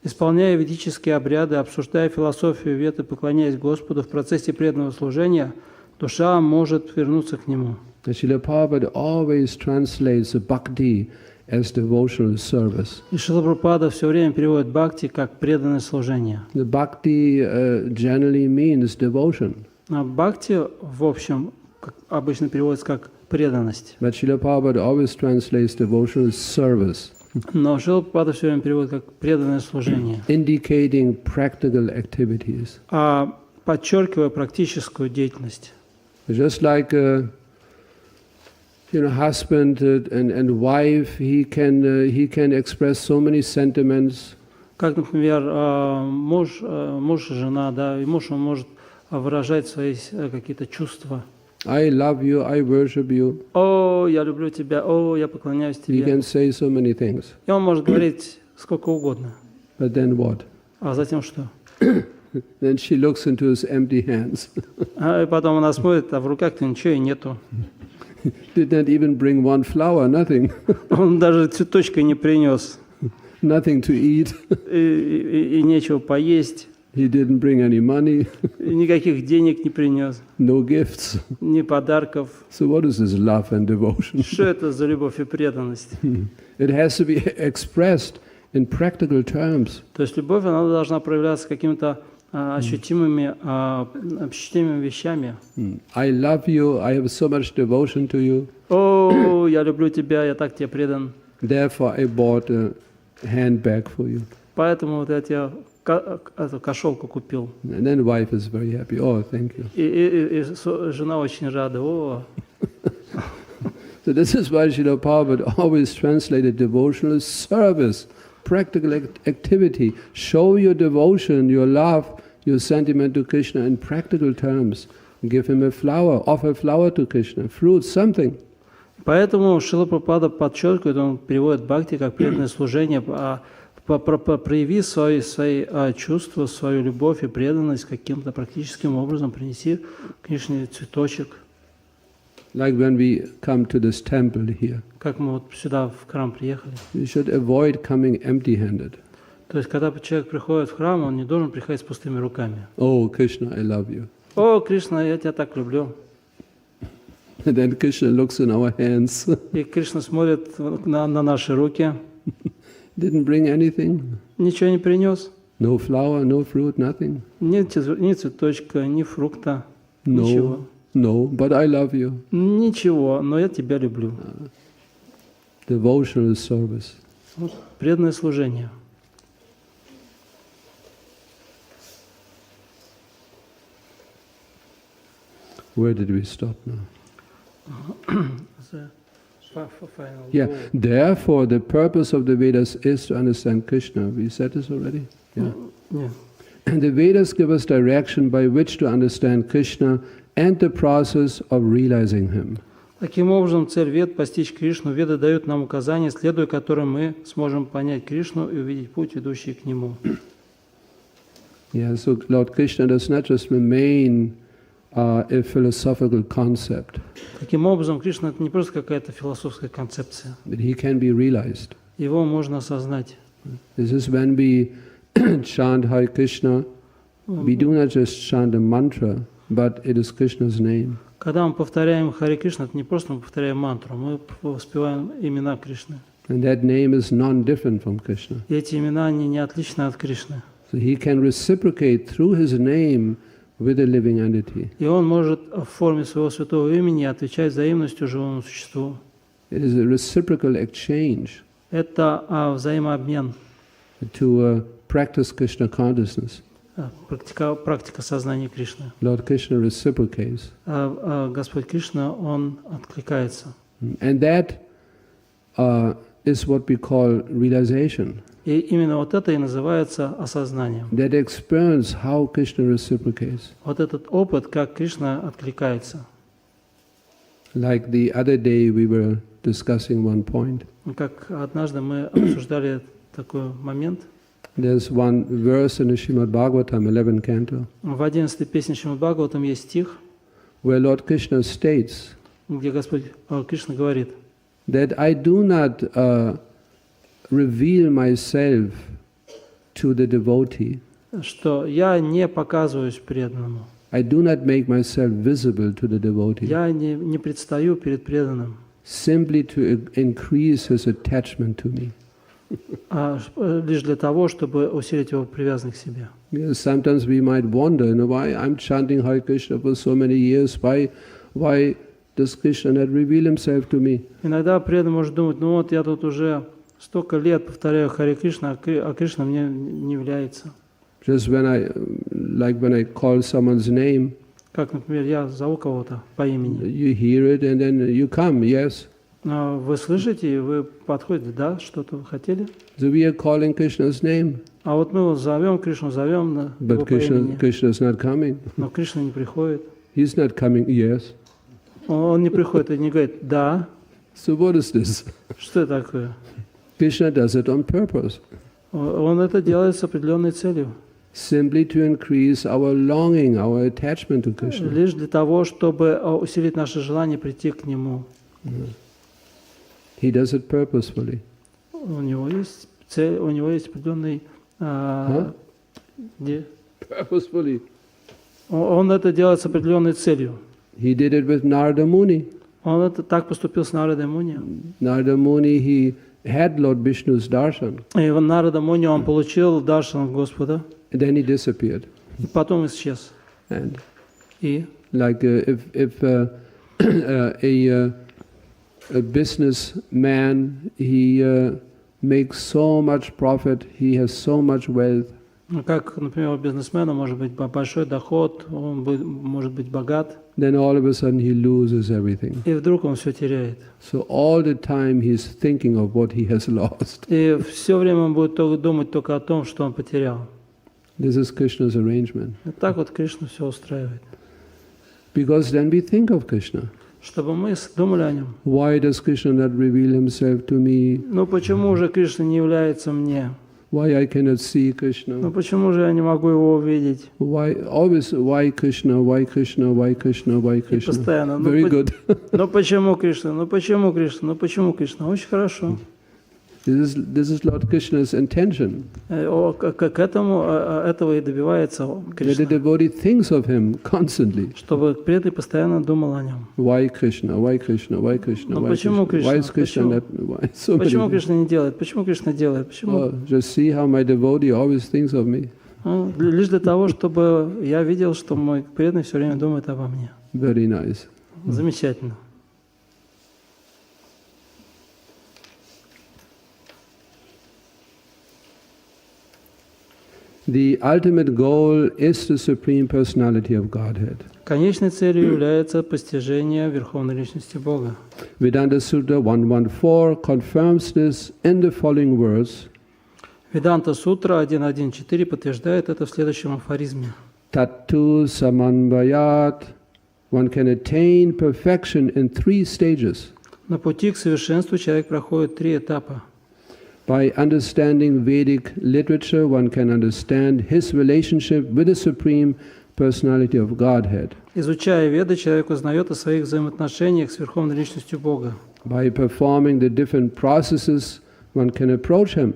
Исполняя ведические обряды, обсуждая философию Вед и поклоняясь Господу в процессе преданного служения, душа может вернуться к Нему. Srila Prabhupada always translates the bhakti as devotional service. И Шрила Прабхупада все время переводит бхакти как преданное служение. The bhakti generally means devotion. А бхакти, в общем, обычно переводится как преданность. But Srila Prabhupada always translates devotional service. Но Шрила Прабхупада все время переводит как преданное служение. Indicating practical activities. Подчеркивая практическую деятельность. Just like husband and wife, he can express so many sentiments. Как, например, муж и жена, да, и муж он может выражать свои какие-то чувства. I love you, I worship you. О, я люблю тебя, о, я поклоняюсь тебе. He can say so many things. И он может говорить сколько угодно. But then what? А затем что? Then she looks into his empty hands. И потом она смотрит, а в руках-то ничего и нету. Did not even bring one flower, nothing. Он даже цветочка не принес. Nothing to eat. И нечего поесть. He didn't bring any money, и никаких денег не принес, no gifts. ни подарков. So what is this love and devotion? Что это за любовь и преданность? It has to be expressed in practical terms. То есть любовь, она должна проявляться какими-то ощутимыми вещами. I love you, I have so much devotion to you. О, я люблю тебя, я так тебе предан. Therefore I bought a handbag for you. Поэтому вот я тебе эту кошелку купил. And then wife is very happy. Oh, thank you. И жена очень рада. О. So this is why Srila Prabhupada always translated devotional as service, practical activity. Show your devotion, your love, your sentiment to Krishna in practical terms. Give him a flower, offer a flower to Krishna, fruit, something. Поэтому Шрила Прабхупада подчеркивает, он переводит бхакти как преданное служение, прояви свои чувства, свою любовь и преданность каким-то практическим образом, принеси Кришне цветочек. Like when we come to this temple here, Как мы вот сюда в храм приехали. we should avoid coming empty-handed. То есть, когда человек приходит в храм, он не должен приходить с пустыми руками. Oh, Krishna, I love you. О, Кришна, я тебя так люблю. And then Krishna looks in our hands. И Кришна смотрит на наши руки. Didn't bring anything. Ничего не принес. No flower, no fruit, nothing. Ни цветочка, ни фрукта. Ничего. No, but I love you. Ничего, но я тебя люблю. Devotional service. Вот, преданное служение. Where did we stop now? Yeah. Therefore, the purpose of the Vedas is to understand Krishna. We said this already? Yeah. Yeah. And the Vedas give us direction by which to understand Krishna and the process of realizing Him. Таким образом, цель Вед – постичь Кришну. Веды дают нам указания, следуя которым мы сможем понять Кришну и увидеть путь, ведущий к Нему. Yeah, so Lord Krishna does not just remain a philosophical concept, Таким образом, Кришна – это не просто какая-то философская концепция. but He can be realized. Его можно осознать. This is when we chant Hare Krishna, we do not just chant a mantra, but it is Krishna's name. Когда мы повторяем Харе Кришна, это не просто мы повторяем мантру, мы воспеваем имена Кришны. And that name is non-different from Krishna. И эти имена, они не отличны от Кришны. So He can reciprocate through His name with a living entity. И Он может в форме своего святого имени отвечать взаимностью живому существу. It is a reciprocal exchange Это взаимообмен, to practice Krishna consciousness. практика сознания Кришны. Lord Krishna reciprocates. Господь Кришна, Он откликается. And that is what we call realization. И именно вот это и называется осознанием. That experience how Krishna reciprocates. Вот этот опыт, как Кришна откликается. Like the other day we were discussing one point. Как однажды мы обсуждали такой момент. There's one verse in the Srimad Bhagavatam, 11th canto, В 11-й песне Шримад Бхагаватам есть стих, where Lord Krishna states где Господь Кришна говорит, that I do not reveal myself to the devotee. Что я не показываюсь преданному. I do not make myself visible to the devotee. Я не предстаю перед преданным. Simply to increase his attachment to me. Лишь для того, чтобы усилить его привязанность к себе. Yes, sometimes we might wonder, why I'm chanting Hare Krishna for so many years, why does Krishna not reveal himself to me? Иногда преданный может думать, вот я тут уже столько лет повторяю Харе Кришна, а Кришна мне не является. Just when I call someone's name, Как, например, я зову кого-то по имени. you hear it and then you come, yes. Вы слышите, вы подходите, да, что-то вы хотели? So we are calling Krishna's name. А вот мы его зовем, Кришну зовем на его But по имени. Krishna is not coming. Но Кришна не приходит. He's not coming, yes. Он не приходит и не говорит «да». So what is this? Что это такое? Krishna does it on purpose. Он это делает с определенной целью. Simply to increase our longing, our attachment to Krishna. Лишь для того, чтобы усилить наше желание прийти к Нему. He does it purposefully. У него есть цель, у него есть определенный... purposefully. Он это делает с определенной целью. He did it with Narada Muni. Он это так поступил с Нарадой Муни. Narada Muni, he had Lord Vishnu's darshan. И в Нарада Муни он получил даршан Господа. And then he disappeared. И потом исчез. And И like if a businessman, he makes so much profit, he has so much wealth. как, например, у бизнесмена может быть большой доход, он может быть богат. Then all of a sudden he loses everything. И вдруг он все теряет. So all the time he's thinking of what he has lost. И все время он будет думать только о том, что он потерял. This is Krishna's arrangement. И так вот Кришна все устраивает. Because then we think of Krishna. Чтобы мы думали о нем. Why does Krishna not reveal himself to me? Ну почему же Кришна не является мне? Why I cannot see Krishna? Ну почему же я не могу его увидеть? Why always why Krishna? Why Krishna? Why Krishna? Why И Krishna? постоянно. Very good. Ну почему Кришна? Ну почему Кришна? Ну почему Кришна? Очень хорошо. This is Lord Krishna's intention. К этому этого и добивается That the Кришна. devotee thinks of him constantly. Чтобы преданный постоянно думал о нем. Why Krishna? Why Krishna? Why Krishna? Ну Why почему Krishna? Why is Кришна? Krishna not? Why so many? Почему Кришна не делает? Почему Кришна делает? Почему? Oh, just see how my devotee always thinks of me. Лишь для того, чтобы я видел, что мой преданный все время думает обо мне. Very nice. Замечательно. The ultimate goal is the Supreme Personality of Godhead. Конечной целью является постижение Верховной Личности Бога. Vedanta Sutta 114 confirms this in the following verse. Веданта Сутра 1.1.4 подтверждает это в следующем афоризме. Tattu samanvayat. One can attain perfection in 3 stages. На пути к совершенству человек проходит 3 этапа. By understanding Vedic literature, one can understand his relationship with the Supreme Personality of Godhead. Изучая Веды, человек узнает о своих взаимоотношениях с Верховной Личностью Бога. By performing the different processes, one can approach him.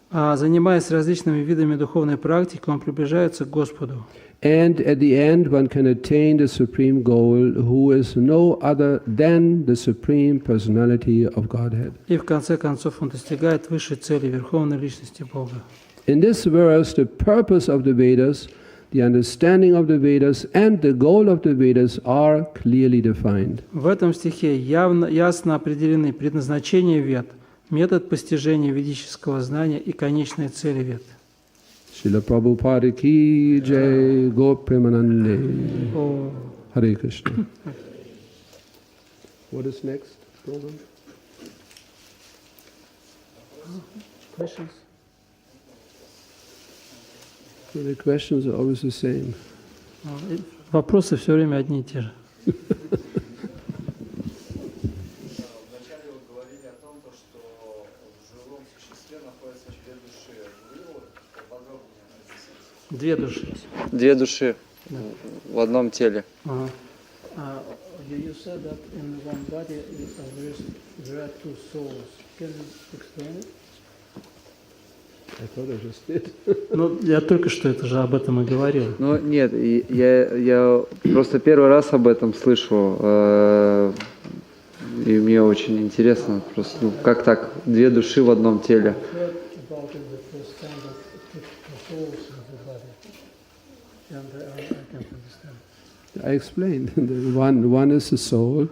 А занимаясь различными видами духовной практики, он приближается к Господу. And at the end, one can attain the supreme goal, who is no other than the Supreme Personality of Godhead. И в конце концов он достигает высшей цели Верховной Личности Бога. In this verse, the purpose of the Vedas, the understanding of the Vedas, and the goal of the Vedas are clearly defined. В этом стихе ясно определены предназначение Вед, метод постижения ведического знания и конечные цели Вед. Srila Prabhupada ki jai, Go Premanande. Hare Krishna. What is next program? Questions? So the questions are always the same. Вопросы все время одни и те же. Вначале вы говорили о том, что в живом существе находятся 2 души. Вы поподробнее объясните? 2 души. 2 души в одном теле. Ага. You said that in one body there are 2 souls. Can you explain it? I thought I just did. Ну, я только что это же об этом и говорил. Ну, нет, я просто первый раз об этом слышу, и мне очень интересно, просто, ну, как так, 2 души в одном теле. I explained. One is the soul,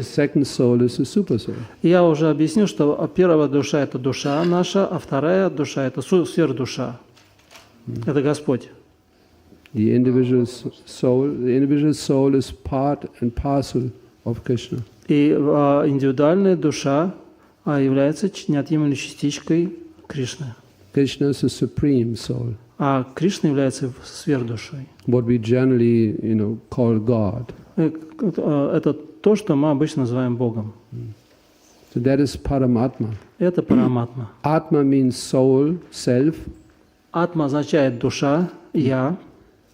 second soul is the super soul. Я уже объяснил, что первая душа – это душа наша, а вторая душа – это сверхдуша. Это Господь. The individual soul is part and parcel of Krishna. И индивидуальная душа является неотъемлемой частичкой Кришны. Krishna is the supreme soul. А Кришна является сверхдушой. What we generally, call God. Это то, что мы обычно называем Богом. So that is Paramatma. Это Параматма. Atma means soul, self. Атма означает душа, я.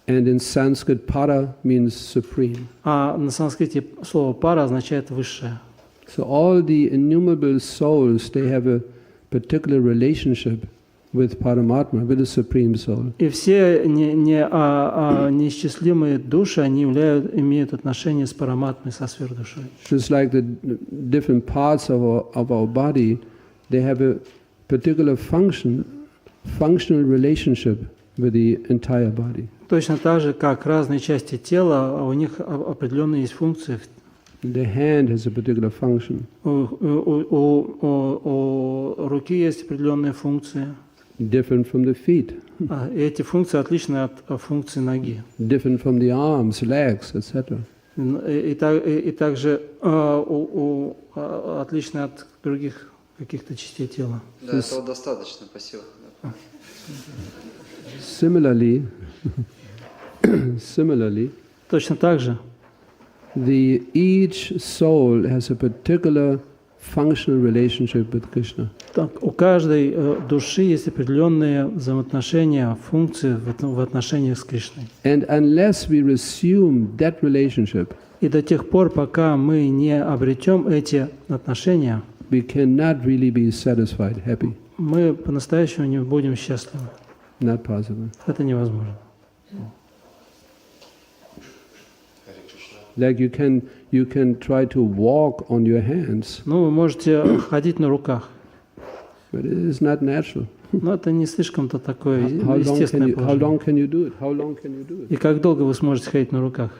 And in Sanskrit, para means supreme. А на санскрите слово пара означает высшее. So all the innumerable souls, they have a particular relationship with Paramatma, with the Supreme Soul. И все неисчислимые души, они имеют отношение с Параматмой, со сверхдушой. Just like the different parts of our body, they have a particular functional relationship with the entire body. Точно так же, как разные части тела, у них определенные есть функции. The hand has a particular function. У руки есть определенные функции. Different from the feet. И эти функции отличны от функций ноги. Different from the arms, legs, etc. И также отличны от других каких-то частей тела. Да, этого достаточно, спасибо. Similarly, Точно так же each soul has a particular functional relationship with Krishna. так, у каждой души есть определенные взаимоотношения, функции в отношениях с Кришной. And unless we resume that relationship, И до тех пор, пока мы не обретем эти отношения, we cannot really be satisfied, happy. мы по-настоящему не будем счастливы. Not possible. Это невозможно. Like you can try to walk on your hands, Ну, вы можете ходить на руках, but it is not natural. но это не слишком-то такое How естественное long положение. can you do it? How long can you do it? И как долго вы сможете ходить на руках?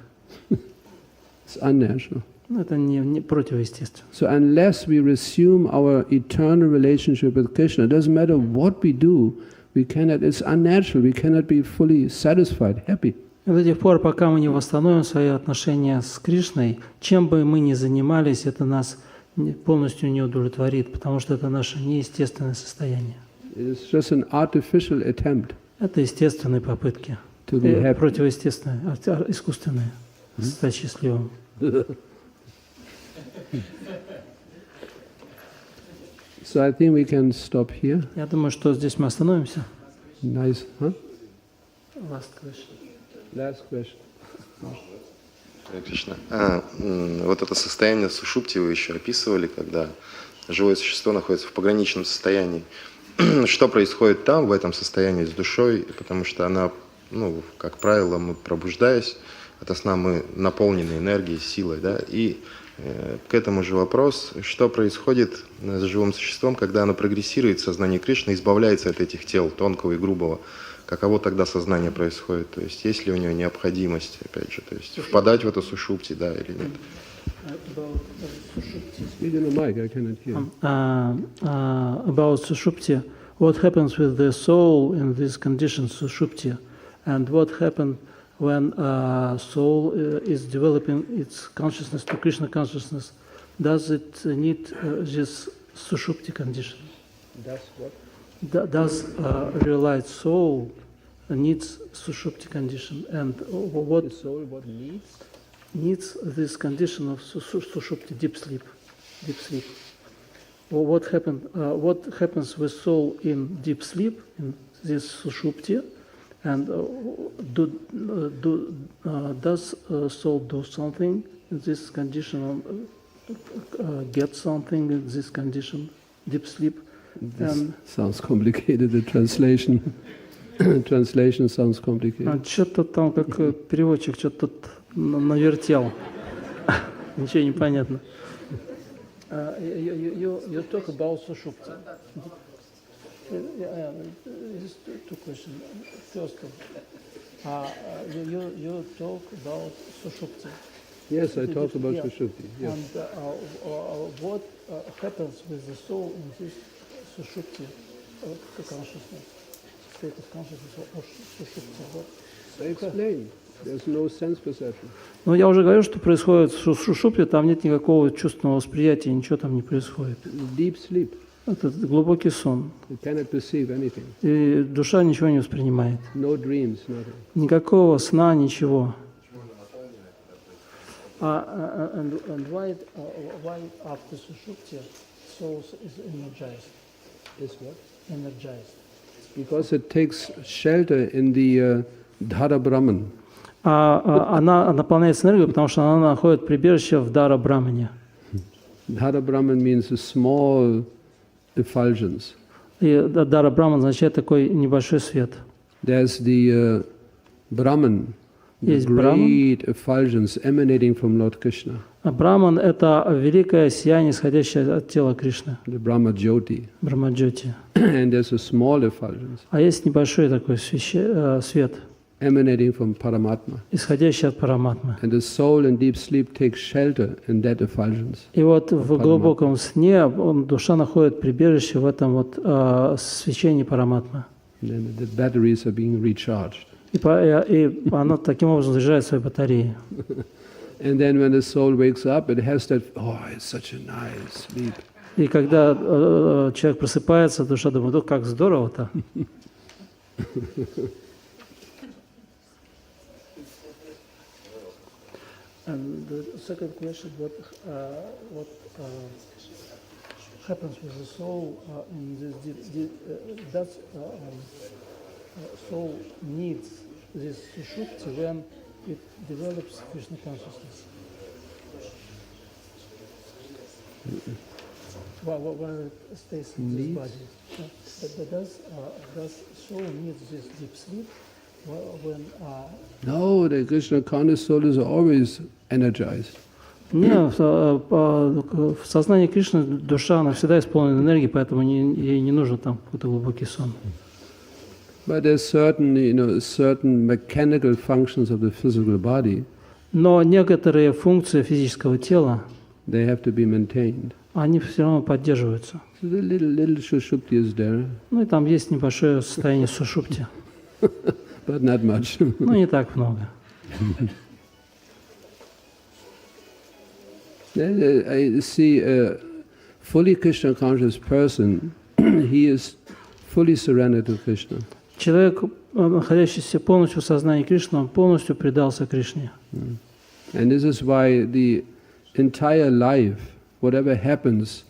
It's unnatural. Ну, это не противоестественно. So unless we resume our eternal relationship with Krishna, it doesn't matter what we do, it's unnatural, we cannot be fully satisfied, happy. И до тех пор, пока мы не восстановим свои отношения с Кришной, чем бы мы ни занимались, это нас полностью не удовлетворит, потому что это наше неестественное состояние. It's just an artificial attempt Это естественные попытки, to be happy. противоестественные, искусственные, стать счастливым. So I think we can stop here. Я думаю, что здесь мы остановимся. Nice, huh? Last question. Last question. Харе Кришна. Вот это состояние сушупти вы еще описывали, когда живое существо находится в пограничном состоянии. Что происходит там, в этом состоянии с душой? Потому что она, как правило, мы пробуждаясь, ото сна мы наполнены энергией, силой, да, и к этому же вопрос, что происходит с живым существом, когда оно прогрессирует в сознании Кришны, избавляется от этих тел, тонкого и грубого, каково тогда сознание происходит, то есть есть ли у него необходимость, опять же, то есть впадать в эту сушупти, да, или нет. About sushupti, what happens with the soul in this condition, sushupti, and what happened when soul is developing its consciousness to Krishna consciousness? Does it need this sushupti condition? Does what? Does realized soul needs sushupti condition, and what The soul what needs? Needs this condition of sushupti, deep sleep, deep sleep. Well, what happens with soul in deep sleep, in this sushupti, and does soul do something in this condition, get something in this condition, deep sleep? This sounds complicated, the translation. Translation sounds complicated. Что-то там, как переводчик, что-то тут навертел. Ничего не понятно. You talk about sushupti. Two questions. First, you talk about sushupti. Yes, I talked about sushupti. Yes. And what happens with the soul in this sushupti consciousness, state of consciousness or sushupti? I explained. There's no sense perception. Ну, я уже говорю, что происходит в сушупте, там нет никакого чувственного восприятия, ничего там не происходит. Deep sleep. Это глубокий сон. You cannot perceive anything. И душа ничего не воспринимает. No dreams, nothing. Никакого сна, ничего. And why after sushupti soul is energized? Is what? Energized. Because it takes shelter in the Dhara Brahman. Она наполняется энергией, потому что она находит прибежище в Дара Брамане. Dhara Brahman means a small effulgence. И Дара Брахман означает такой небольшой свет. There's the Brahman, the Есть Брахман. great effulgence emanating from Lord Krishna, А Брахман — это великое сияние, исходящее от тела Кришны, the Brahma Jyoti. Брахмаджоти. And there's a small effulgence А есть небольшой такой свет, emanating from Paramatma. исходящий от Параматмы. And the soul in deep sleep takes shelter in that effulgence. И вот в глубоком сне душа находит прибежище в этом вот свечении Параматмы. And then the batteries are being recharged. И она таким образом заряжает свои батареи. And then when the soul wakes up, it has that, oh, it's such a nice sleep. И когда человек просыпается, душа думает, о, как здорово-то. And the second question, what happens with the soul in this does soul needs this sushupti when it develops Krishna consciousness? When it stays in this body, but does soul need this deep sleep when? No, the Krishna conscious soul is always energized. Не, в сознании Кришны душа, она всегда исполнена энергией, поэтому ей не нужен там какой-то глубокий сон. But there's certain mechanical functions of the physical body. Но некоторые функции физического тела, They have to be maintained. они все равно поддерживаются. So the little sushupti is there, Ну и там есть небольшое состояние сушупти, but not much. но не так много. I see a fully Krishna conscious person, he is fully surrendered to Krishna. Человек, находящийся полностью в сознании Кришны, он полностью предался Кришне. And this is why the entire life, whatever happens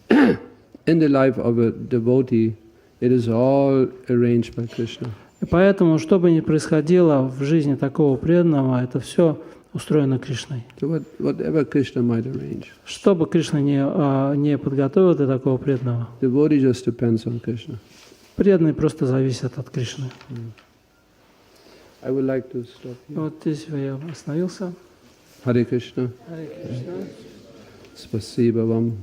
in the life of a devotee, it is all arranged by Krishna. И поэтому, что бы ни происходило в жизни такого преданного, это все устроено Кришной. So whatever Krishna might arrange, Что бы Кришна не подготовил для такого преданного, devotee just depends on Krishna. преданный просто зависит от Кришны. I would like to stop here. Вот здесь я остановился. Hare Krishna. Харе Кришна. Спасибо вам.